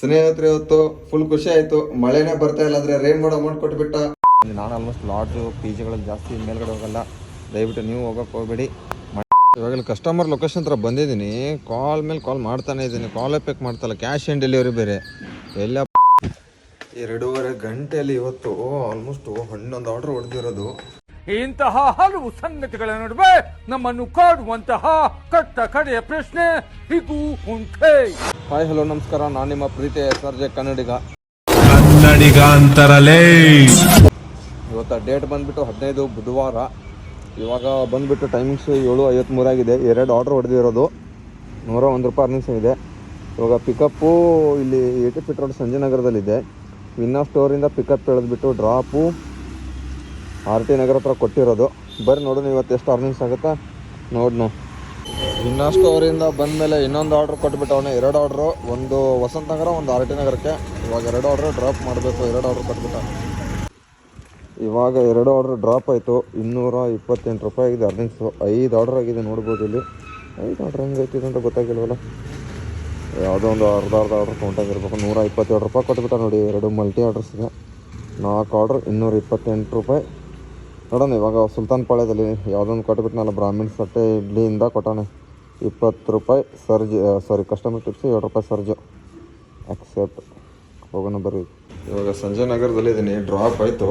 ಸ್ನೇಹಿತರೆ ಇವತ್ತು ಫುಲ್ ಖುಷಿ ಆಯ್ತು. ಮಳೆನೇ ಬರ್ತಾ ಇಲ್ಲ ಆದ್ರೆ ರೈನ್ ಮೋಡ್ ಅಮೌಂಟ್ ಕೊಟ್ಬಿಟ್ಟ. ನಾನು ಆಲ್ಮೋಸ್ಟ್ ಲಾಡ್ಜು ಪಿ ಜಿಗಳಲ್ಲಿ ಜಾಸ್ತಿ ಮೇಲ್ಗಡೆ ಹೋಗಲ್ಲ, ದಯವಿಟ್ಟು ನೀವು ಹೋಗಕ್ಕೆ ಹೋಗ್ಬೇಡಿ. ಇವಾಗ ಕಸ್ಟಮರ್ ಲೊಕೇಶನ್ ಹತ್ರ ಬಂದಿದ್ದೀನಿ, ಕಾಲ್ ಮೇಲೆ ಕಾಲ್ ಮಾಡ್ತಾನೆ ಇದ್ದೀನಿ, ಕಾಲೇ ಪಿಕ್ ಮಾಡ್ತಲ್ಲ. ಕ್ಯಾಶ್ ಆನ್ ಡೆಲಿವರಿ ಬೇರೆ ಎಲ್ಲ. 2.5 ಗಂಟೆಯಲ್ಲಿ ಇವತ್ತು ಆಲ್ಮೋಸ್ಟ್ 11 ಆರ್ಡರ್ ಹೊಡೆದಿರೋದು. ಇಂತಹ ಹಲವು ಸಂಗತಿಗಳ ನಡುವೆ ನಮ್ಮನ್ನು ಕಾಡುವಂತಹ ಕಟ್ಟ ಕಡೆಯ ಪ್ರಶ್ನೆ ಇದು ಉಂಟೆ. ಹಾಯ್ ಹಲೋ ನಮಸ್ಕಾರ, ನಾನು ನಿಮ್ಮ ಪ್ರೀತಿಯ SRJ ಕನ್ನಡಿಗ ಅಂತಾರಲೇ. ಇವತ್ತು ಡೇಟ್ ಬಂದ್ಬಿಟ್ಟು 15 ಬುಧವಾರ. ಇವಾಗ ಬಂದ್ಬಿಟ್ಟು ಟೈಮಿಂಗ್ಸ್ 7:53 ಆಗಿದೆ. 2 ಆರ್ಡರ್ ಹೊಡೆದಿರೋದು, 101 ರೂಪಾಯಿ ಅರ್ನಿಂಗ್ಸ್ ಇದೆ. ಇವಾಗ ಪಿಕಪ್ಪು ಇಲ್ಲಿ 80 ಫೀಟ್ ರೋಡ್ ಸಂಜಯನಗರದಲ್ಲಿದೆ. ವಿನ್ನಾ ಸ್ಟೋರಿಂದ ಪಿಕಪ್ ಎಳೆದ್ಬಿಟ್ಟು ಡ್ರಾಪು RT ನಗರ ಹತ್ರ ಕೊಟ್ಟಿರೋದು. ಬರ್ರಿ ನೋಡೋಣ ಇವತ್ತು ಎಷ್ಟು ಅರ್ನಿಂಗ್ಸ್ ಆಗುತ್ತಾ ನೋಡ್ನು. ವಿನ್ನಾ ಸ್ಟೋರಿಂದ ಬಂದಮೇಲೆ ಇನ್ನೊಂದು ಆರ್ಡ್ರ್ ಕೊಟ್ಬಿಟ್ಟವನೇ. 2 ಆರ್ಡ್ರು, ಒಂದು ವಸಂತ ನಗರ, ಒಂದು RT ನಗರಕ್ಕೆ. ಇವಾಗ 2 ಆರ್ಡ್ರ್ ಡ್ರಾಪ್ ಮಾಡಬೇಕು. 2 ಆರ್ಡ್ರ್ ಕೊಟ್ಬಿಟ್ಟ. ಇವಾಗ 2 ಆರ್ಡ್ರ್ ಡ್ರಾಪ್ ಆಯಿತು. 228 ರೂಪಾಯಿ ಆಗಿದೆ ಅರ್ನಿಂಗ್ಸು. 5 ಆರ್ಡ್ರ್ ಆಗಿದೆ ನೋಡ್ಬೋದು. ಇಲ್ಲಿ 5 ಆರ್ಡ್ರ್ ಹೆಂಗೆ ಆಯ್ತಿದೆ ಅಂತ ಗೊತ್ತಾಗಿಲ್ವಲ್ಲ. ಯಾವುದೋ ಒಂದು ಅರ್ಧ ಆರ್ಡ್ರ್ ಕೌಂಟ್ ಆಗಿರ್ಬೇಕು. 127 ರೂಪಾಯಿ ಕೊಟ್ಬಿಟ್ಟ ನೋಡಿ. 2 ಮಲ್ಟಿ ಆರ್ಡ್ರಸ್ ಇದೆ. 4 ಆರ್ಡ್ರ್ 228 ರೂಪಾಯಿ. ನೋಡೋಣ ಇವಾಗ ಸುಲ್ತಾನ್ ಪಾಳ್ಯದಲ್ಲಿ ಯಾವುದೊಂದು ಕೊಟ್ಬಿಟ್ನಲ್ಲ, ಬ್ರಾಹ್ಮಿಣ್ಸ್ ತಟ್ಟೆ ಇಡ್ಲಿಯಿಂದ ಕೊಟ್ಟಾನೆ. 20 ರೂಪಾಯಿ ಸರ್ಜ್, ಕಸ್ಟಮರ್ ಟಿಪ್ಸು 7 ರೂಪಾಯಿ ಸರ್ಜು. ಅಕ್ಸೆಪ್ಟ್. ಹೋಗೋಣ ಬರ್ರಿ. ಇವಾಗ ಸಂಜಯ್ ನಗರದಲ್ಲಿದ್ದೀನಿ. ಡ್ರಾಪ್ ಆಯಿತು.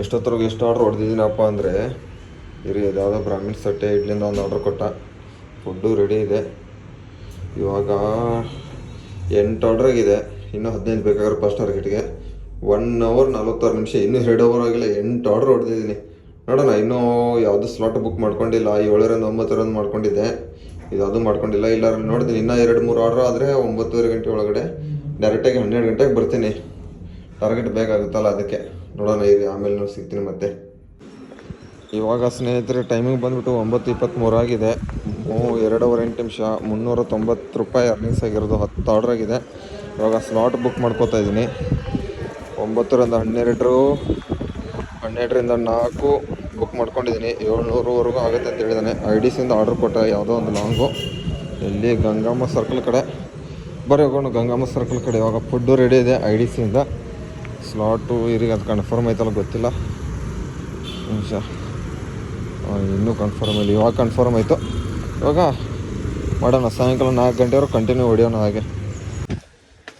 ಎಷ್ಟೊತ್ತರೆಗೂ ಎಷ್ಟು ಆರ್ಡ್ರ್ ಹೊಡೆದಿದ್ದೀನಪ್ಪ ಅಂದರೆ, ಇದು ಯಾವುದೋ ಬ್ರಾಹ್ಮಿಣ್ಸ್ ತಟ್ಟೆ ಇಡ್ಲಿಯಿಂದ ಒಂದು ಆರ್ಡ್ರ್ ಕೊಟ್ಟ. ಫುಡ್ಡು ರೆಡಿ ಇದೆ. ಇವಾಗ 8 ಆರ್ಡ್ರ್ ಆಗಿದೆ. ಇನ್ನೂ 15 ಬೇಕಾದ್ರೆ ಫಸ್ಟ್ ಟಾರ್ಗೆಟ್ಗೆ. 1 ಅವರ್ 46 ನಿಮಿಷ, ಇನ್ನೂ 2 ಅವರ್ ಆಗಿಲ್ಲ. 8 ಆರ್ಡ್ರ್ ಹೊಡೆದಿದ್ದೀನಿ. ನೋಡೋಣ, ಇನ್ನೂ ಯಾವುದು ಸ್ಲಾಟ್ ಬುಕ್ ಮಾಡ್ಕೊಂಡಿಲ್ಲ. 7ರಿಂದ 9 ಮಾಡ್ಕೊಂಡಿದ್ದೆ, ಇದು ಮಾಡ್ಕೊಂಡಿಲ್ಲ. ಇಲ್ಲ ನೋಡ್ತೀನಿ, ಇನ್ನೂ 2-3 ಆರ್ಡ್ರ್ ಆದರೆ 9:30 ಗಂಟೆ ಒಳಗಡೆ ಡೈರೆಕ್ಟಾಗಿ 12 ಗಂಟೆಗೆ ಬರ್ತೀನಿ. ಟಾರ್ಗೆಟ್ ಬೇಕಾಗುತ್ತಲ್ಲ, ಅದಕ್ಕೆ ನೋಡೋಣ. ಇಲ್ಲಿ ಆಮೇಲೆ ನಾವು ಸಿಗ್ತೀನಿ ಮತ್ತೆ. ಇವಾಗ ಸ್ನೇಹಿತರೆ ಟೈಮಿಂಗ್ ಬಂದುಬಿಟ್ಟು 9:23 ಆಗಿದೆ. 2 ಅವರ್ 8 ನಿಮಿಷ, 390 ರೂಪಾಯಿ ಅರ್ನಿಂಗ್ಸ್ ಆಗಿರೋದು. 10 ಆರ್ಡ್ರ್ ಆಗಿದೆ. ಇವಾಗ ಸ್ಲಾಟ್ ಬುಕ್ ಮಾಡ್ಕೋತಾ ಇದ್ದೀನಿ. 9ರಿಂದ 12, 12ರಿಂದ 4 ಬುಕ್ ಮಾಡ್ಕೊಂಡಿದ್ದೀನಿ. 700ವರೆಗೂ ಆಗುತ್ತೆ ಅಂತ ಹೇಳಿದ್ದಾನೆ. IDCಯಿಂದ ಆರ್ಡ್ರ್ ಕೊಟ್ಟ, ಯಾವುದೋ ಒಂದು ಲಾಂಗು. ಇಲ್ಲಿ ಗಂಗಮ್ಮ ಸರ್ಕಲ್ ಕಡೆ. ಬರೀ ಹೋಗೋಣ ಗಂಗಮ್ಮ ಸರ್ಕಲ್ ಕಡೆ. ಇವಾಗ ಫುಡ್ಡು ರೆಡಿ ಇದೆ IDCಯಿಂದ. ಸ್ಲಾಟು ಇರಿಗೆ ಅದು ಕನ್ಫರ್ಮ್ ಆಯ್ತಲ್ಲ ಗೊತ್ತಿಲ್ಲ. ನಿಮಿಷ, ಇನ್ನೂ ಕನ್ಫರ್ಮ್ ಇಲ್ಲ. ಇವಾಗ ಕನ್ಫರ್ಮ್ ಆಯಿತು. ಇವಾಗ ಮಾಡೋಣ. ಸಾಯಂಕಾಲ 4 ಗಂಟೆವರೆಗೂ ಕಂಟಿನ್ಯೂ ಹೊಡೆಯೋಣ. ಹಾಗೆ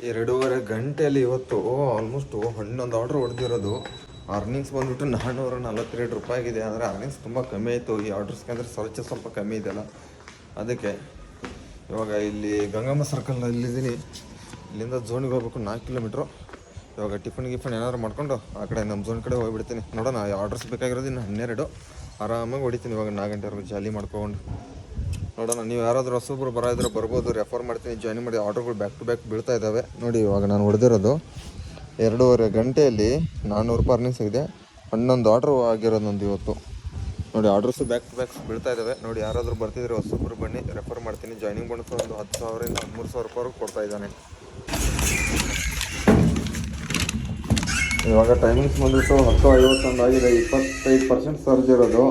2.5 ಗಂಟೆಯಲ್ಲಿ ಇವತ್ತು ಆಲ್ಮೋಸ್ಟ್ 11 ಆರ್ಡ್ರ್ ಹೊಡೆದಿರೋದು. ಅರ್ನಿಂಗ್ಸ್ ಬಂದುಬಿಟ್ಟು 442 ರೂಪಾಯಿ ಆಗಿದೆ. ಅಂದರೆ ಅರ್ನಿಂಗ್ಸ್ ತುಂಬ ಕಮ್ಮಿ ಆಯಿತು ಈ ಆರ್ಡ್ರಸ್ಗೆ. ಅಂದರೆ ಸರ್ಚ್ ಸ್ವಲ್ಪ ಕಮ್ಮಿ ಇದೆಯಲ್ಲ, ಅದಕ್ಕೆ. ಇವಾಗ ಇಲ್ಲಿ ಗಂಗಮ್ಮ ಸರ್ಕಲ್ನಲ್ಲಿದ್ದೀನಿ. ಇಲ್ಲಿಂದ ಝೋನಿಗೆ ಹೋಗ್ಬೇಕು 4 ಕಿಲೋಮೀಟ್ರು. ಇವಾಗ ಟಿಫನ್ ಏನಾದ್ರು ಮಾಡ್ಕೊಂಡು ಆ ಕಡೆ ನಮ್ಮ ಝೋನ್ ಕಡೆ ಹೋಗ್ಬಿಡ್ತೀನಿ. ನೋಡೋಣ, ಆರ್ಡ್ರಸ್ ಬೇಕಾಗಿರೋದು ಇನ್ನು 12. ಆರಾಮಾಗಿ ಹೊಡಿತೀನಿ ಇವಾಗ 4 ಗಂಟೆವರೆಗೂ ಜಾಲಿ ಮಾಡ್ಕೊಂಡು. ನೋಡೋಣ, ನೀವು ಯಾರಾದರೂ ಹೊಸೊಬ್ರು ಬರೋದ್ರೆ ಬರ್ಬೋದು, ರೆಫರ್ ಮಾಡ್ತೀನಿ, ಜಾಯಿನ್ ಮಾಡಿ. ಆರ್ಡ್ರ್ಗಳು ಬ್ಯಾಕ್ ಟು ಬ್ಯಾಕ್ ಬೀಳ್ತಾ ಇದ್ದಾವೆ ನೋಡಿ. ಇವಾಗ ನಾನು ಹೊಡೆದಿರೋದು 2.5 ಗಂಟೆಯಲ್ಲಿ 400 ರೂಪಾಯಿ ಅರ್ನಿಂಗ್ಸ್ ಆಗಿದೆ. 11 ಆರ್ಡ್ರ್ ಆಗಿರೋದು ನಂದು ಇವತ್ತು ನೋಡಿ. ಆರ್ಡ್ರಸ್ಸು ಬ್ಯಾಕ್ ಟು ಬ್ಯಾಕ್ ಬೀಳ್ತಾ ಇದ್ದಾವೆ ನೋಡಿ. ಯಾರಾದರೂ ಬರ್ತಿದ್ರೆ ಹೊಸೊಬ್ರು ಬನ್ನಿ, ರೆಫರ್ ಮಾಡ್ತೀನಿ. ಜಾಯ್ನಿಂಗ್ ಬೋನಸ್ ಒಂದು 10,000ರಿಂದ 13,000 ರೂಪಾಯಿವರೆಗೂ ಕೊಡ್ತಾ ಇದ್ದಾನೆ. ಇವಾಗ ಟೈಮಿಂಗ್ಸ್ ಬಂದುಬಿಟ್ಟು 10:51 ಆಗಿದೆ. 25% ಸರ್ಜ್ ಇರೋದು.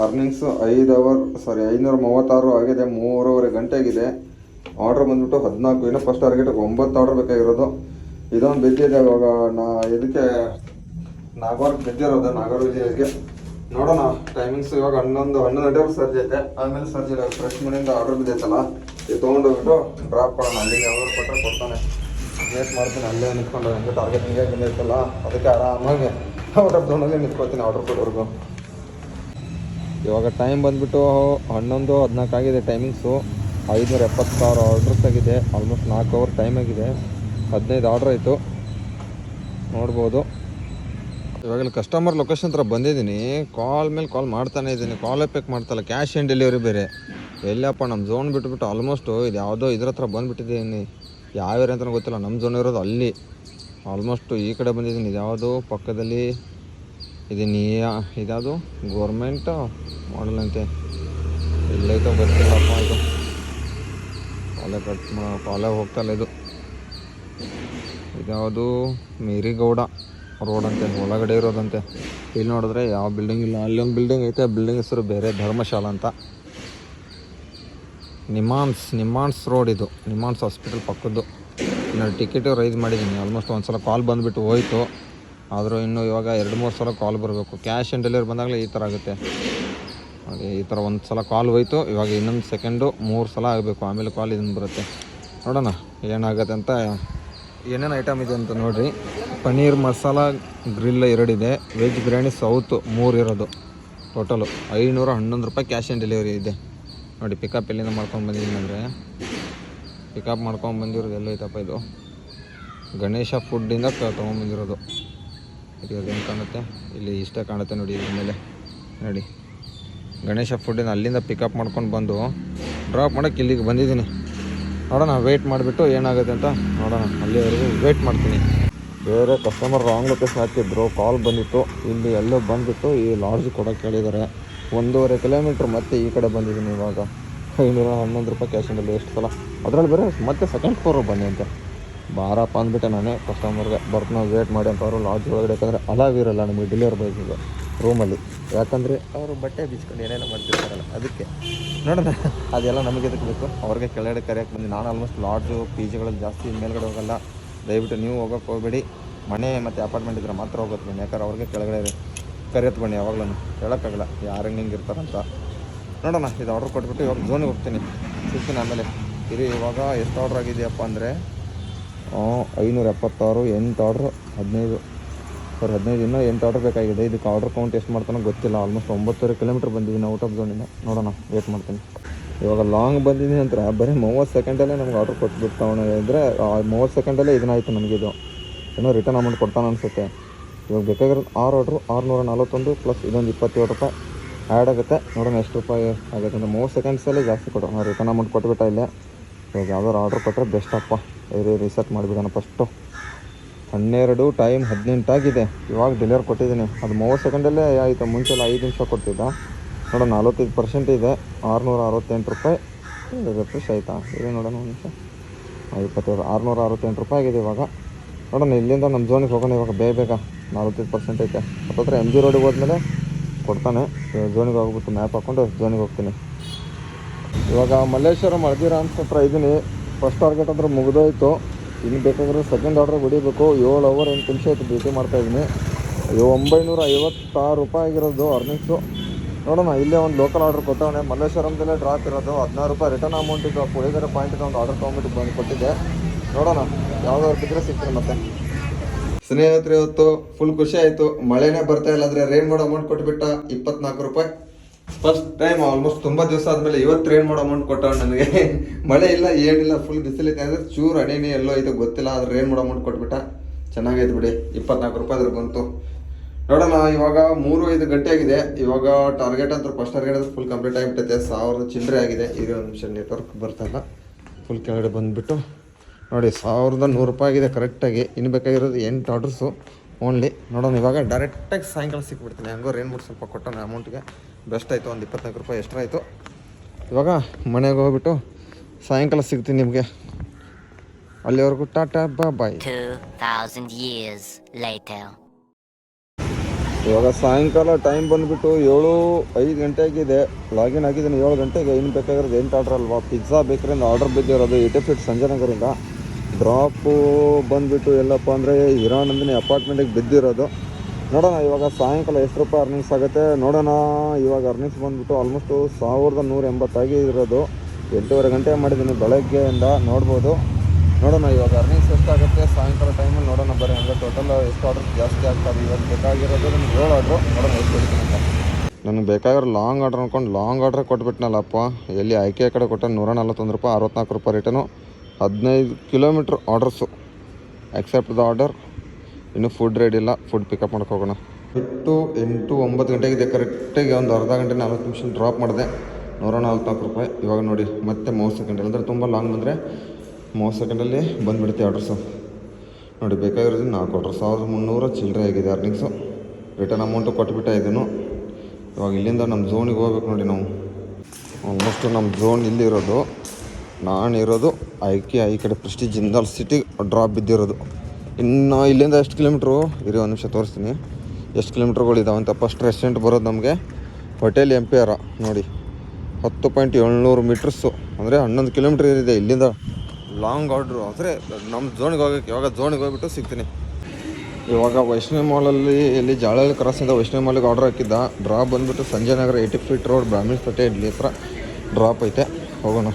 ಅರ್ನಿಂಗ್ಸು 536 ಆಗಿದೆ. 3.5 ಗಂಟೆ ಆಗಿದೆ. ಆರ್ಡ್ರ್ ಬಂದುಬಿಟ್ಟು 14. ಇನ್ನೂ ಫಸ್ಟ್ ಟಾರ್ಗೆಟ್ 9 ಆರ್ಡ್ರ್ ಬೇಕಾಗಿರೋದು. ಇದೊಂದು ಬಿದ್ದಿದೆ. ಇವಾಗ ಇದಕ್ಕೆ ನಾಗವಾರಕ್ಕೆ ಬಿದ್ದಿರೋದು, ನಾಗವಾರ ವಿಜಯಗೆ. ನೋಡೋಣ ಟೈಮಿಂಗ್ಸ್. ಇವಾಗ 11 ಗಂಟೆವರೆಗೂ ಸರ್ಜ್ ಐತೆ. ಆಮೇಲೆ ಸರ್ಜ್ ಇಲ್ಲ. ಫ್ರೆಶ್ ಮನೆಯಿಂದ ಆರ್ಡ್ರ್ ಬಿದ್ದೈತಲ್ಲ, ಇದು ತೊಗೊಂಡೋಗ್ಬಿಟ್ಟು ಡ್ರಾಪ್ ಮಾಡೋಣ. ಅಲ್ಲಿಗೆ ಯಾವ್ದಾದ್ರು ಕೊಟ್ಟರೆ ಕೊಡ್ತಾನೆ. ವೇಟ್ ಮಾಡ್ತೀನಿ ಅಲ್ಲೇ ನಿಂತ್ಕೊಂಡು. ಹಂಗೆ ಟಾರ್ಗೆಟ್ ಹಿಂಗೆ ಬಂದೈತಲ್ಲ, ಅದಕ್ಕೆ ಆರಾಮಾಗಿ ಔಟ್ ಆಫ್ ಝೋನಲ್ಲಿ ನಿಂತ್ಕೊಳ್ತೀನಿ ಆರ್ಡ್ರ್ ಕೊಡೋರ್ಗು. ಇವಾಗ ಟೈಮ್ ಬಂದುಬಿಟ್ಟು 11:14 ಆಗಿದೆ ಟೈಮಿಂಗ್ಸು. 570,000 ಆರ್ಡ್ರಸ್ ಆಗಿದೆ. ಆಲ್ಮೋಸ್ಟ್ 4 ಅವರ್ ಟೈಮ್ ಆಗಿದೆ. 15 ಆರ್ಡ್ರ್ ಆಯಿತು ನೋಡ್ಬೋದು. ಇವಾಗಲೇ ಕಸ್ಟಮರ್ ಲೊಕೇಶನ್ ಹತ್ರ ಬಂದಿದ್ದೀನಿ. ಕಾಲ್ ಮೇಲೆ ಕಾಲ್ ಮಾಡ್ತಾನೆ ಇದ್ದೀನಿ, ಕಾಲೇ ಪಿಕ್ ಮಾಡ್ತಲ್ಲ. ಕ್ಯಾಶ್ ಆನ್ ಡೆಲಿವರಿ ಬೇರೆ ಎಲ್ಲಪ್ಪ. ನಮ್ಮ ಝೋನ್ ಬಿಟ್ಬಿಟ್ಟು ಆಲ್ಮೋಸ್ಟು ಇದು ಯಾವುದೋ ಇದ್ರ ಹತ್ರ ಬಂದುಬಿಟ್ಟಿದ್ದೀನಿ. ಯಾವ ಏರಿಯಾ ಅಂತಲೂ ಗೊತ್ತಿಲ್ಲ. ನಮ್ಮ ಝೋನ್ ಇರೋದು ಅಲ್ಲಿ. ಆಲ್ಮೋಸ್ಟು ಈ ಕಡೆ ಬಂದಿದ್ದೀನಿ. ಇದು ಯಾವುದು ಪಕ್ಕದಲ್ಲಿ ಇದೀನಿ. ಇದ್ಯಾವುದು ಗೋರ್ಮೆಂಟ್ ಮಾಡಲ್ ಅಂತೆ. ಎಲ್ಲೈತೋ ಗೊತ್ತಿಲ್ಲಪ್ಪ. ಇದು ಪಾಲೆ ಹೋಗ್ತಲ್ಲ. ಇದ್ಯಾವುದು ಮೇರಿಗೌಡ ರೋಡ್ ಅಂತೆ, ಒಳಗಡೆ ಇರೋದಂತೆ. ಇಲ್ಲಿ ನೋಡಿದ್ರೆ ಯಾವ ಬಿಲ್ಡಿಂಗ್ ಇಲ್ಲ. ಅಲ್ಲೊಂದು ಬಿಲ್ಡಿಂಗ್ ಐತೆ. ಬಿಲ್ಡಿಂಗ್ ಹೆಸರು ಬೇರೆ, ಧರ್ಮಶಾಲಾ ಅಂತ. ನಿಮಾನ್ಸ್ ರೋಡ್ ಇದು. ನಿಮಾನ್ಸ್ ಹಾಸ್ಪಿಟಲ್ ಪಕ್ಕದ್ದು. ನಾನು ಟಿಕೆಟು ರೈಸ್ ಮಾಡಿದ್ದೀನಿ. ಆಲ್ಮೋಸ್ಟ್ ಒಂದು ಸಲ ಕಾಲ್ ಬಂದುಬಿಟ್ಟು ಹೋಯಿತು. ಆದರೂ ಇನ್ನೂ ಇವಾಗ 2-3 ಸಲ ಕಾಲ್ ಬರಬೇಕು. ಕ್ಯಾಶ್ ಆನ್ ಡೆಲಿವರಿ ಬಂದಾಗಲೇ ಈ ಥರ ಆಗುತ್ತೆ. ಹಾಗೆ ಈ ಥರ ಒಂದು ಸಲ ಕಾಲ್ ಹೋಯ್ತು. ಇವಾಗ ಇನ್ನೊಂದು ಸೆಕೆಂಡು 3 ಸಲ ಆಗಬೇಕು, ಆಮೇಲೆ ಕಾಲ್ ಇದನ್ನು ಬರುತ್ತೆ. ನೋಡೋಣ ಏನಾಗುತ್ತೆ ಅಂತ. ಏನೇನು ಐಟಮ್ ಇದೆ ಅಂತ ನೋಡಿರಿ. ಪನ್ನೀರ್ ಮಸಾಲ ಗ್ರಿಲ್ 2 ಇದೆ. ವೆಜ್ ಬಿರಿಯಾನಿ ಸೌತ್ 3 ಇರೋದು. ಟೋಟಲು 511 ರೂಪಾಯಿ ಕ್ಯಾಶ್ ಆನ್ ಡೆಲಿವರಿ ಇದೆ. ನೋಡಿ ಪಿಕಪ್ ಎಲ್ಲಿಂದ ಮಾಡ್ಕೊಂಡು ಬಂದಿದ್ದೀನಿ ಅಂದರೆ, ಪಿಕಪ್ ಮಾಡ್ಕೊಂಡು ಬಂದಿರೋದು ಎಲ್ಲೈತಪ್ಪ ಇದು, ಗಣೇಶ ಫುಡ್ಡಿಂದ ತೊಗೊಂಬಂದಿರೋದು. ಇದು ಏನು ಕಾಣುತ್ತೆ ಇಲ್ಲಿ, ಇಷ್ಟೇ ಕಾಣುತ್ತೆ ನೋಡಿ ಇದ್ರ ಮೇಲೆ. ನೋಡಿ ಗಣೇಶ ಫುಡ್ಡಿಂದ ಅಲ್ಲಿಂದ ಪಿಕಪ್ ಮಾಡ್ಕೊಂಡು ಬಂದು ಡ್ರಾಪ್ ಮಾಡೋಕ್ಕೆ ಇಲ್ಲಿಗೆ ಬಂದಿದ್ದೀನಿ. ನೋಡೋಣ ವೆಯ್ಟ್ ಮಾಡಿಬಿಟ್ಟು ಏನಾಗುತ್ತೆ ಅಂತ ನೋಡೋಣ. ಅಲ್ಲಿವರೆಗೂ ವೆಯ್ಟ್ ಮಾಡ್ತೀನಿ. ಬೇರೆ ಕಸ್ಟಮರ್ ರಾಂಗ್ ಲೊಕೇಶನ್ ಹಾಕಿದ್ರು, ಕಾಲ್ ಬಂದಿತ್ತು. ಇಲ್ಲಿ ಎಲ್ಲೋ ಬಂದುಬಿಟ್ಟು ಈ ಲಾಡ್ಜ್ ಕೊಡೋಕೆ ಹೇಳಿದ್ದಾರೆ. 1.5 ಕಿಲೋಮೀಟ್ರ್ ಮತ್ತೆ ಈ ಕಡೆ ಬಂದಿದ್ದೀನಿ. ಇವಾಗ 511 ರೂಪಾಯಿ ಕ್ಯಾಶ್ ಆನ್ ಡೆಲಿವರಿ. ಎಷ್ಟು ಸಲ ಅದರಲ್ಲಿ ಬೇರೆ ಮತ್ತೆ ಸೆಕೆಂಡ್ ಫ್ಲೋರ್ ಬನ್ನಿ ಅಂತ ಬಾರಪ್ಪ ಅಂದ್ಬಿಟ್ಟೆ ನಾನೇ ಕಸ್ಟಮರ್ಗೆ. ಬರ್ತು ನಾವು ವೇಟ್ ಮಾಡಿ ಅಂತ ಅವರು ಲಾಡ್ಜ್ ಒಳಗಡೆ. ಯಾಕಂದರೆ ಅಲಾವ್ ಇರೋಲ್ಲ ನಮಗೆ ಡೆಲಿವರಿ ಬಾಯ್ಸಿಗೆ ರೂಮಲ್ಲಿ, ಯಾಕಂದರೆ ಅವರು ಬಟ್ಟೆ ಬಿಚ್ಕೊಂಡು ಏನೇನೋ ಮಾಡ್ತಿರ್ತಾರಲ್ಲ, ಅದಕ್ಕೆ ನೋಡೋಣ. ಅದೆಲ್ಲ ನಮಗೆ ಎದಕ್ಕೆ ಬೇಕು, ಅವ್ರಿಗೆ ಕೆಳಗಡೆ ಕರೆಯೋಕ್ಕೆ ಬಂದು. ನಾನು ಆಲ್ಮೋಸ್ಟ್ ಲಾಡ್ಜು ಪಿ ಜಿಗಳಲ್ಲಿ ಜಾಸ್ತಿ ಮೇಲ್ಗಡೆ ಹೋಗಲ್ಲ. ದಯವಿಟ್ಟು ನೀವು ಹೋಗೋಕ್ಕೆ ಹೋಗಬೇಡಿ. ಮನೆ ಮತ್ತು ಅಪಾರ್ಟ್ಮೆಂಟ್ ಇದ್ರೆ ಮಾತ್ರ ಹೋಗುತ್ತೆ ನಾನು. ಯಾಕಂದ್ರೆ ಅವ್ರಿಗೆ ಕೆಳಗಡೆ ಕರೆಯತ್ತು ಬನ್ನಿ. ಯಾವಾಗಲೂ ಹೇಳೋಕ್ಕಾಗಲ್ಲ ಯಾರು ಹೆಂಗೆ ಇರ್ತಾರಂತ. ನೋಡೋಣ. ಇದು ಆರ್ಡ್ರ್ ಕೊಟ್ಬಿಟ್ಟು ಇವಾಗ ಝೋನಿಗೆ ಹೋಗ್ತೀನಿ, ಸಿಗ್ತೀನಿ ಆಮೇಲೆ. ಇರಿ ಇವಾಗ ಎಷ್ಟು ಆರ್ಡ್ರ್ ಆಗಿದೆಯಪ್ಪ ಅಂದರೆ 576, 8 ಆರ್ಡ್ರ್ 15 ಇನ್ನೂ 8 ಆರ್ಡ್ರ್ ಬೇಕಾಗಿದೆ. ಇದಕ್ಕೆ ಆರ್ಡ್ರ್ ಕೌಂಟ್ ಎಷ್ಟು ಮಾಡ್ತಾನೋ ಗೊತ್ತಿಲ್ಲ. ಆಲ್ಮೋಸ್ಟ್ 9.5 ಕಿಲೋಮೀಟ್ರ್ ಬಂದಿದ್ದೀನಿ ಔಟ್ ಆಫ್ ಝೋನಿಂದ. ನೋಡೋಣ, ವೇಟ್ ಮಾಡ್ತೀನಿ. ಇವಾಗ ಲಾಂಗ್ ಬಂದಿದ್ದೀನಿ ಅಂತ ಬರೀ 30 ಸೆಕೆಂಡಲ್ಲೇ ನಮ್ಗೆ ಆರ್ಡ್ರ್ ಕೊಟ್ಬಿಡ್ತಾವಣ. ಇದ್ದರೆ 30 ಸೆಕೆಂಡಲ್ಲೇ ಇದನ್ನಾಯಿತು ನಮಗಿದು. ಏನೋ ರಿಟರ್ನ್ ಅಮೌಂಟ್ ಕೊಡ್ತಾನೆ ಅನಿಸುತ್ತೆ. ಇವಾಗ ಬೇಕಾಗಿರೋದು 6 ಆರ್ಡ್ರು 641 ಪ್ಲಸ್ ಇದೊಂದು 27 ರೂಪಾಯಿ ಆ್ಯಡ್ ಆಗುತ್ತೆ. ನೋಡೋಣ ಎಷ್ಟು ರೂಪಾಯಿ ಆಗುತ್ತೆ ಅಂತ. 30 ಸೆಕೆಂಡ್ಸಲ್ಲೇ ಜಾಸ್ತಿ ಕೊಟ್ಟರು. ನಾವು ರಿಟರ್ನ್ ಅಮೌಂಟ್ ಕೊಟ್ಬಿಟ್ಟ ಇಲ್ಲೇ. ಇವಾಗ ಯಾವ್ದಾದ್ರು ಆರ್ಡ್ರ್ ಕೊಟ್ಟರೆ ಬೆಸ್ಟಪ್ಪ. ರಿಸೆಟ್ ಮಾಡಿಬಿಡೋಣ ಫಸ್ಟು. 12 ಟೈಮ್ 18 ಆಗಿದೆ. ಇವಾಗ ಡೆಲಿವರ್ ಕೊಟ್ಟಿದ್ದೀನಿ. ಅದು 30 ಸೆಕೆಂಡಲ್ಲೇ ಆಯಿತು. ಮುಂಚೆಲ್ಲ 5 ನಿಮಿಷ ಕೊಡ್ತಿದ್ದ. ನೋಡೋಣ 45% ಇದೆ. 668 ರೂಪಾಯಿ ರಿಫ್ರೆಶ್ ಆಯಿತಾ? ಇದೆ ನೋಡೋಣ ಒಂದು ನಿಮಿಷ. 27 668 ರೂಪಾಯಿ ಆಗಿದೆ ಇವಾಗ. ನೋಡೋಣ ಇಲ್ಲಿಂದ ನಮ್ಮ ಝೋನಿಗೆ ಹೋಗೋಣ. ಇವಾಗ ಬೇಗ 45% ಐತೆ. ಹತ್ತತ್ರ MG ರೋಡಿಗೆ ಹೋದ್ಮೇಲೆ ಕೊಡ್ತಾನೆ. ಝೋನಿಗೆ ಹೋಗ್ಬಿಟ್ಟು ಮ್ಯಾಪ್ ಹಾಕ್ಕೊಂಡು ಝೋನಿಗೆ ಹೋಗ್ತೀನಿ. ಇವಾಗ ಮಲ್ಲೇಶ್ವರಂ ಹಳದಿರಾಮ್ಸ್ ಹತ್ರ ಇದ್ದೀನಿ. ಫಸ್ಟ್ ಟಾರ್ಗೆಟ್ ಅಂದ್ರೆ ಮುಗಿದೋಯ್ತು. ಇನ್ನು ಬೇಕಾದ್ರೆ ಸೆಕೆಂಡ್ ಆರ್ಡ್ರ್ ಹೊಡಿಬೇಕು. 7 ಅವರ್ 8 ನಿಮಿಷ ಆಯಿತು ಡ್ಯೂಟಿ ಮಾಡ್ತಾಯಿದ್ದೀನಿ. 956 ರೂಪಾಯಿ ಆಗಿರೋದು ಅರ್ನಿಂಗ್ಸು. ನೋಡೋಣ. ಇಲ್ಲೇ ಒಂದು ಲೋಕಲ್ ಆರ್ಡ್ರ್ ಕೊಟ್ಟವನೆ. ಮಲ್ಲೇಶ್ವರಂದಲ್ಲೇ ಡ್ರಾಪ್ ಇರೋದು. 16 ರೂಪಾಯಿ ರಿಟರ್ನ್ ಅಮೌಂಟ್ ಇದು. ಉಳಿದರೆ ಪಾಯಿಂಟಿಂದ ಒಂದು ಆರ್ಡರ್ ತೊಗೊಂಬಿಟ್ಟು ಬಂದು ಕೊಟ್ಟಿದ್ದೆ. ನೋಡೋಣ ಯಾವುದಾದ್ರು ಬಿದ್ದರೆ ಸಿಗ್ತೀನಿ ಮತ್ತೆ. ಸ್ನೇಹಿತರೆ ಇವತ್ತು ಫುಲ್ ಖುಷಿ ಆಯಿತು. ಮಳೆನೇ ಬರ್ತಾ ಇಲ್ಲ ಅಂದರೆ ರೈನ್ ಮಾಡೋ ಅಮೌಂಟ್ ಕೊಟ್ಬಿಟ್ಟ 24 ರೂಪಾಯಿ. ಫಸ್ಟ್ ಟೈಮ್ ಆಲ್ಮೋಸ್ಟ್ ತುಂಬ ದಿವಸ ಆದಮೇಲೆ ಇವತ್ತು ರೈನ್ ಮಾಡೋ ಅಮೌಂಟ್ ಕೊಟ್ಟವನು ನನಗೆ. ಮಳೆ ಇಲ್ಲ ಏನಿಲ್ಲ, ಫುಲ್ ಬಿಸಿಲಿದೆ ಅಂದರೆ ಚೂರು ಅಣೆನೇ ಎಲ್ಲೋ ಇದು ಗೊತ್ತಿಲ್ಲ. ಆದರೆ ರೈನ್ ಮಾಡೋ ಅಮೌಂಟ್ ಕೊಟ್ಬಿಟ್ಟ. ಚೆನ್ನಾಗೈತೆ ಬಿಡಿ. 24 ರೂಪಾಯಿ ಅದ್ರ ಬಂತು. ನೋಡೋಣ. ಇವಾಗ 3-5 ಗಂಟೆ ಆಗಿದೆ. ಇವಾಗ ಟಾರ್ಗೆಟ್ ಅಂತ ಫಸ್ಟ್ ಟಾರ್ಗೆಟ್ ಅಂದ್ರೆ ಫುಲ್ ಕಂಪ್ಲೀಟ್ ಆಗಿಬಿಟ್ಟೈತೆ. 1000 ಚಿಲ್ಲರೆ ಆಗಿದೆ. ಈಗ ಒಂದು ನಿಮಿಷ ನೆಟ್ವರ್ಕ್ ಬರ್ತಾಯಿಲ್ಲ. ಫುಲ್ ಕೆಳಗಡೆ ಬಂದುಬಿಟ್ಟು ನೋಡಿ 1100 ರೂಪಾಯಿ ಆಗಿದೆ ಕರೆಕ್ಟಾಗಿ. ಇನ್ನು ಬೇಕಾಗಿರೋದು 8 ಆರ್ಡ್ರಸ್ಸು ಓನ್ಲಿ. ನೋಡೋಣ ಇವಾಗ ಡೈರೆಕ್ಟಾಗಿ ಸಾಯಂಕಾಲ ಸಿಕ್ಬಿಡ್ತೀನಿ. ಹಂಗೋ ರೈನ್ ಮೂಡ್ ಸ್ವಲ್ಪ ಕೊಟ್ಟೋಣ ಅಮೌಂಟ್ಗೆ. ಬೆಸ್ಟ್ ಆಯಿತು. ಒಂದು 24 ರೂಪಾಯಿ ಎಕ್ಸ್ಟ್ರಾ ಆಯಿತು. ಇವಾಗ ಮನೆಗೆ ಹೋಗ್ಬಿಟ್ಟು ಸಾಯಂಕಾಲ ಸಿಗ್ತೀನಿ ನಿಮಗೆ. ಅಲ್ಲಿವರೆಗೂ ಟಾಟಾ ಬಾಯ್. 2000 years later. ಇವಾಗ ಸಾಯಂಕಾಲ ಟೈಮ್ ಬಂದುಬಿಟ್ಟು 7-5 ಗಂಟೆ ಆಗಿದೆ. ಲಾಗಿನ್ ಆಗಿದ್ದೀನಿ 7 ಗಂಟೆಗೆ. ಇನ್ನು ಬೇಕಾಗಿರೋದು 8 ಆರ್ಡ್ರ್ ಅಲ್ವಾ. ಪಿಜ್ಜಾ ಬೇಕರಿಂದ ಆರ್ಡರ್ ಬಿದ್ದಿರೋದು 80 ಫೀಟ್ ಸಂಜಯನಗರಿಂದ. ಡ್ರಾಪು ಬಂದುಬಿಟ್ಟು ಎಲ್ಲಪ್ಪ ಅಂದರೆ ಹಿರಾನಂದಿನಿ ಅಪಾರ್ಟ್ಮೆಂಟಿಗೆ ಬಿದ್ದಿರೋದು. ನೋಡೋಣ ಇವಾಗ ಸಾಯಂಕಾಲ ಎಷ್ಟು ರೂಪಾಯಿ ಅರ್ನಿಂಗ್ಸ್ ಆಗುತ್ತೆ ನೋಡೋಣ. ಇವಾಗ ಅರ್ನಿಂಗ್ಸ್ ಬಂದುಬಿಟ್ಟು ಆಲ್ಮೋಸ್ಟು 1180 ಆಗಿರೋದು. 8:30 ಗಂಟೆ ಮಾಡಿದ್ದೀನಿ ಬೆಳಗ್ಗೆಯಿಂದ. ನೋಡ್ಬೋದು. ನೋಡೋಣ ಇವಾಗ ಅರ್ನಿಂಗ್ಸ್ ಎಷ್ಟಾಗುತ್ತೆ ಸಾಯಂಕಾಲ ಟೈಮಲ್ಲಿ ನೋಡೋಣ. ಬರೀ ಹಂಗೆ ಟೋಟಲ್ ಎಷ್ಟು ಆರ್ಡರ್ ಜಾಸ್ತಿ ಆಗ್ತದೆ. ಇವತ್ತು ಬೇಕಾಗಿರೋದು ನನಗೆ 7 ಆರ್ಡ್ರು. ನೋಡೋಣ ಎಷ್ಟು ಹಿಡಿತೀನಿ ಅಂತ. ನನಗೆ ಬೇಕಾಗಿರೋ ಲಾಂಗ್ ಆರ್ಡ್ರ್ ಅಂದ್ಕೊಂಡು ಲಾಂಗ್ ಆರ್ಡ್ರೇ ಕೊಟ್ಬಿಟ್ನಲ್ಲಪ್ಪ. ಎಲ್ಲಿ ಆಯ್ಕೆ ಕಡೆ ಕೊಟ್ಟೆ 141 ರೂಪಾಯಿ 64 ರೂಪಾಯಿ return. 15 kilometre orders. Accept the order. ಇನ್ನೂ ಫುಡ್ ರೆಡಿ ಇಲ್ಲ. ಫುಡ್ ಪಿಕಪ್ ಮಾಡ್ಕೊ ಹೋಗೋಣ. 8-9 ಗಂಟೆಗಿದೆ ಕರೆಕ್ಟಾಗಿ. ಒಂದು ಅರ್ಧ ಗಂಟೆ 40 ನಿಮಿಷ ಡ್ರಾಪ್ ಮಾಡಿದೆ. 144 ರೂಪಾಯಿ. ಇವಾಗ ನೋಡಿ ಮತ್ತೆ 30 ಸೆಕೆಂಡಲ್ಲಿ ಅಂದರೆ ತುಂಬ ಲಾಂಗ್ ಬಂದರೆ 30 ಸೆಕೆಂಡಲ್ಲಿ ಬಂದುಬಿಡುತ್ತೆ ಆರ್ಡ್ರಸ್ಸು. ನೋಡಿ ಬೇಕಾಗಿರೋದು 4 ಆರ್ಡ್ರ್ 1300 ಚಿಲ್ಲರೆ ಆಗಿದೆ ಅರ್ನಿಂಗ್ಸು. ರಿಟರ್ನ್ ಅಮೌಂಟು ಕೊಟ್ಬಿಟ್ಟೆ ಇದನ್ನು. ಇವಾಗ ಇಲ್ಲಿಂದ ನಮ್ಮ ಝೋನಿಗೆ ಹೋಗ್ಬೇಕು ನೋಡಿ ನಾವು. ಆಲ್ಮೋಸ್ಟು ನಮ್ಮ ಝೋನ್ ಇಲ್ಲಿರೋದು. ನಾನಿರೋದು ಈ ಕಡೆ ಪ್ರೆಸ್ಟೀಜ್ ಜಿಂದಾಲ್ ಸಿಟಿ ಡ್ರಾಪ್ ಬಿದ್ದಿರೋದು. ಇನ್ನು ಇಲ್ಲಿಂದ ಎಷ್ಟು ಕಿಲೋಮೀಟ್ರು ಇರೋ ಒಂದು ನಿಮಿಷ ತೋರಿಸ್ತೀನಿ ಎಷ್ಟು ಕಿಲೋಮೀಟ್ರ್ಗಳಿದಾವೆ ಅಂತ. ಫಸ್ಟ್ ರೆಸ್ಟೋರೆಂಟ್ ಬರೋದು ನಮಗೆ ಹೋಟೆಲ್ ಎಂಪಿಯರ ನೋಡಿ 10.700 ಮೀಟರ್ಸು ಅಂದರೆ 11 ಕಿಲೋಮೀಟ್ರ್ ಇದೆ ಇಲ್ಲಿಂದ ಲಾಂಗ್ ಆರ್ಡ್ರು ಆದರೆ ನಮ್ಮ ಝೋನಿಗೆ ಹೋಗೋಕ್ಕೆ ಇವಾಗ ಝೋನಿಗೆ ಹೋಗ್ಬಿಟ್ಟು ಸಿಗ್ತೀನಿ. ಇವಾಗ ವೈಷ್ಣವಿ ಮಾಲಲ್ಲಿ ಇಲ್ಲಿ ಜಾಳಹಳ್ಳಿ ಕ್ರಾಸಿಂದ ವೈಷ್ಣವಿ ಮಾಲಿಗೆ ಆರ್ಡ್ರ್ ಹಾಕಿದ್ದ. ಡ್ರಾಪ್ ಬಂದುಬಿಟ್ಟು ಸಂಜಯ್ ನಗರ 80 ಫೀಟ್ ರೋಡ್ ಬ್ರಾಹ್ಮಣ ಪೇಟೆ ಇಲ್ಲಿ ಹತ್ರ ಡ್ರಾಪ್ ಐತೆ. ಹೋಗೋಣ.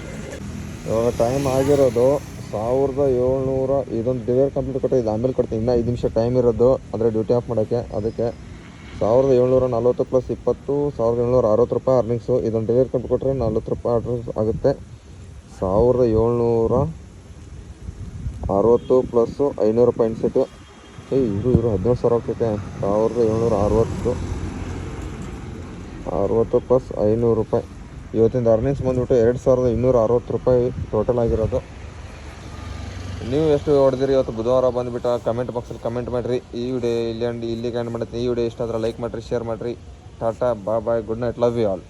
ಇವಾಗ ಟೈಮ್ ಆಗಿರೋದು 1700. ಇದೊಂದು ಡಿಲಿವರಿ ಕಂಪ್ಲೀಟ್ ಕೊಟ್ಟು ಆಮೇಲೆ ಕೊಡ್ತೀನಿ. ಇನ್ನೂ 5 ನಿಮಿಷ ಟೈಮ್ ಇರೋದು ಅಂದರೆ ಡ್ಯೂಟಿ ಆಫ್ ಮಾಡೋಕ್ಕೆ. ಅದಕ್ಕೆ 1740 + 20 1760 ರೂಪಾಯಿ ಅರ್ನಿಂಗ್ಸು. ಇದೊಂದು ಡೆಲಿವರಿ ಕಂಪ್ಲೀಟ್ ಕೊಟ್ಟರೆ 40 ರೂಪಾಯಿ ಆರ್ಡರ್ ಆಗುತ್ತೆ. 1760 + 500 ರೂಪಾಯಿ ಇನ್ಸೆಟ್ಟು. ಇವರು 17,000 ಆಗ್ತೈತೆ. 1760 + 500 ರೂಪಾಯಿ. ಇವತ್ತಿಂದ ಅರ್ನಿಂಗ್ಸ್ ಬಂದುಬಿಟ್ಟು 2260 ರೂಪಾಯಿ ಟೋಟಲ್ ಆಗಿರೋದು. ನೀವು ಎಷ್ಟು ಹೊಡೆದಿರಿ ಇವತ್ತು ಬುಧವಾರ ಬಂದುಬಿಟ್ಟು ಕಮೆಂಟ್ ಬಾಕ್ಸಲ್ಲಿ ಕಮೆಂಟ್ ಮಾಡಿರಿ. ಈ ವಿಡಿಯೋ ಇಲ್ಲಿಗೆ ಎಂಡ್ ಮಾಡುತ್ತೆ. ಈ ವಿಡಿಯೋ ಇಷ್ಟ ಆದರೆ ಲೈಕ್ ಮಾಡಿರಿ, ಶೇರ್ ಮಾಡಿರಿ. Tata bye bye, good night, love you all.